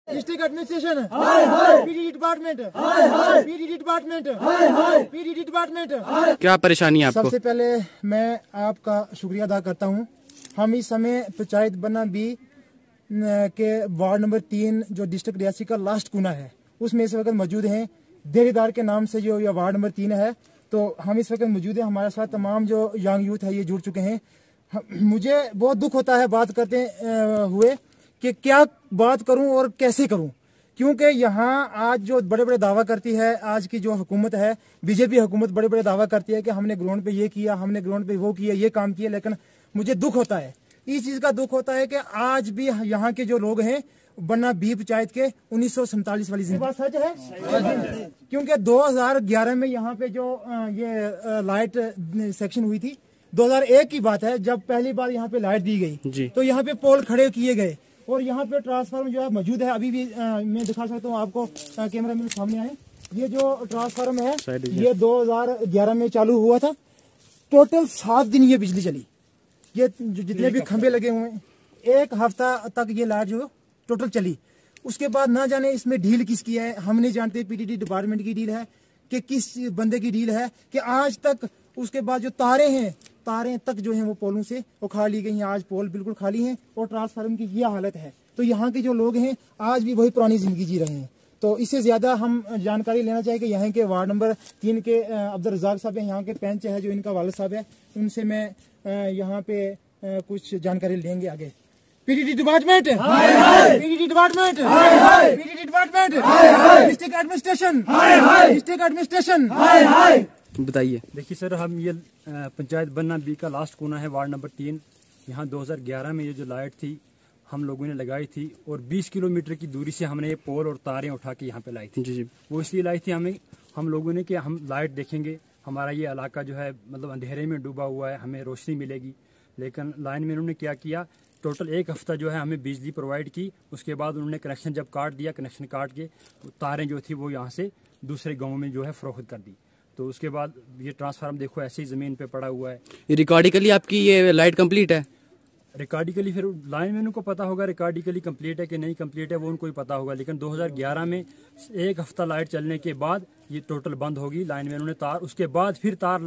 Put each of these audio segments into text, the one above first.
District administration, PDD department, PDD department, PDD department. क्या परेशानी है आपको? सबसे पहले मैं आपका शुक्रिया अदा करता हूँ। हम इस समय पंचायत बन्ना बी के वार्ड नंबर 3 जो डिस्ट्रिक्ट रियासी का लास्ट कोना है उसमें इस वक्त मौजूद हैं। देरीदार के नाम से जो ये वार्ड नंबर 3 है, तो हम इस वक्त मौजूद हैं। हमारे साथ तमाम जो यंग यूथ है ये जुड़ चुके हैं। मुझे बहुत दुख होता है बात करते हुए कि क्या बात करूं और कैसे करूं, क्योंकि यहाँ आज जो बड़े बड़े दावा करती है, आज की जो हुकूमत है बीजेपी हुकूमत बड़े बड़े दावा करती है कि हमने ग्राउंड पे ये किया, हमने ग्राउंड पे वो किया, ये काम किया। लेकिन मुझे दुख होता है, इस चीज का दुख होता है कि आज भी यहाँ के जो लोग हैं बन्ना बी पंचायत के 1947 वाली बात सच है, क्योंकि 2011 में यहाँ पे जो ये लाइट सेक्शन हुई थी 2001 की बात है, जब पहली बार यहाँ पे लाइट दी गई तो यहाँ पे पोल खड़े किए गए और यहाँ पे ट्रांसफार्मर जो है मौजूद है। अभी भी मैं दिखा सकता हूँ आपको, कैमरा मेरे सामने आए। ये जो ट्रांसफार्मर है ये 2011 में चालू हुआ था। टोटल 7 दिन ये बिजली चली। ये जितने भी खंभे लगे हुए हैं 1 हफ्ता तक ये लाइट जो टोटल चली। उसके बाद ना जाने इसमें डील किसकी है, हम नहीं जानते। पीडीडी डिपार्टमेंट की डील है कि किस बंदे की डील है कि आज तक उसके बाद जो तारें हैं, तारें तक जो हैं वो पोलों से उखाड़ ली गई हैं। आज पोल बिल्कुल खाली हैं और ट्रांसफार्मर की ये हालत है। तो यहाँ के जो लोग हैं आज भी वही पुरानी जिंदगी जी रहे हैं। तो इससे ज्यादा हम जानकारी लेना चाहिए कि यहाँ के वार्ड नंबर 3 के अब्दुल रज़ाक साहब हैं, यहाँ के पंच है जो इनका वालिद साहब है, उनसे मैं यहाँ पे कुछ जानकारी लेंगे आगे। PDD department, PDD department, PDD department, district administration, district administration, बताइए। देखिए सर, हम ये पंचायत बन्ना बी का लास्ट कोना है वार्ड नंबर 3। यहाँ 2011 में ये जो लाइट थी हम लोगों ने लगाई थी और 20 किलोमीटर की दूरी से हमने ये पोल और तारें उठा के यहाँ पे लाई थी। जी। वो इसलिए लाई थी हम लोगों ने कि हम लाइट देखेंगे, हमारा ये इलाका जो है मतलब अंधेरे में डूबा हुआ है, हमें रोशनी मिलेगी। लेकिन लाइन में उन्होंने क्या किया, टोटल 1 हफ्ता जो है हमें बिजली प्रोवाइड की। उसके बाद उन्होंने कनेक्शन जब काट दिया, कनेक्शन काट के तारें जो थी वो यहाँ से दूसरे गाँव में जो है फरोख्त कर दी। तो उसके बाद ये ट्रांसफार्मर देखो ऐसे ही ज़मीन पे पड़ा हुआ है। ये रिकॉर्डिकली आपकी ये लाइट कंप्लीट है? रिकॉर्डिकली फिर लाइन में उनको पता होगा रिकॉर्डिकली कंप्लीट है कि नहीं कंप्लीट है, वो उनको ही पता होगा। लेकिन 2011 में 1 हफ्ता लाइट चलने के बाद ये टोटल बंद होगी। लाइन में उन्होंने तार, उसके बाद फिर तार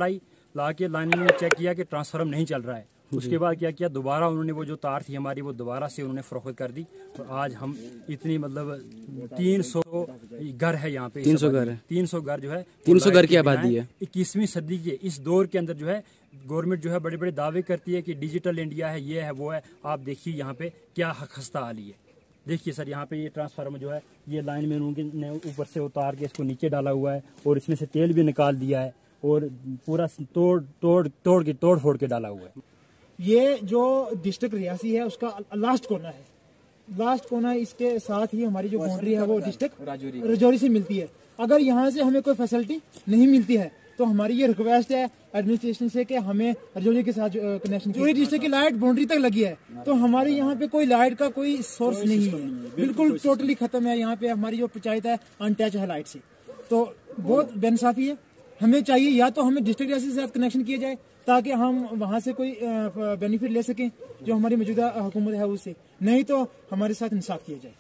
ला के लाइन में उन्होंने चेक किया कि ट्रांसफार्मर नहीं चल रहा है। उसके बाद क्या किया, दोबारा उन्होंने वो जो तार थी हमारी वो दोबारा से उन्होंने फरोख्त कर दी। और आज हम इतनी मतलब 300 घर है यहाँ पे, 300 घर है, 300 घर जो है 300 घर की आबादी है। 21वीं सदी के इस दौर के अंदर जो है गवर्नमेंट जो है बड़े बड़े दावे करती है कि डिजिटल इंडिया है, ये है वो है। आप देखिए यहाँ पे क्या खस्ता हाली है। देखिए सर, यहाँ पे ये ट्रांसफार्मर जो है ये लाइन में उन्होंने ऊपर से उतार के इसको नीचे डाला हुआ है और इसमें से तेल भी निकाल दिया है और पूरा तोड़ फोड़ के डाला हुआ है। ये जो डिस्ट्रिक्ट रियासी है उसका लास्ट कोना है। लास्ट कोना, इसके साथ ही हमारी जो बाउंड्री है वो डिस्ट्रिक्ट राजौरी से मिलती है। अगर यहाँ से हमें कोई फैसिलिटी नहीं मिलती है तो हमारी ये रिक्वेस्ट है एडमिनिस्ट्रेशन से कि हमें राजौरी के साथ कनेक्शन, पूरी डिस्ट्रिक्ट की लाइट बाउंड्री तक लगी है तो हमारे यहाँ पे कोई लाइट का कोई सोर्स नहीं है, बिल्कुल टोटली खत्म है। यहाँ पे हमारी जो पंचायत है अनटच है लाइट से, तो बहुत बेइंसाफी है। हमें चाहिए या तो हमें डिस्ट्रिक्ट रियासी के साथ कनेक्शन किया जाए ताकि हम वहाँ से कोई बेनिफिट ले सकें जो हमारी मौजूदा हुकूमत है उससे, नहीं तो हमारे साथ इंसाफ किया जाए।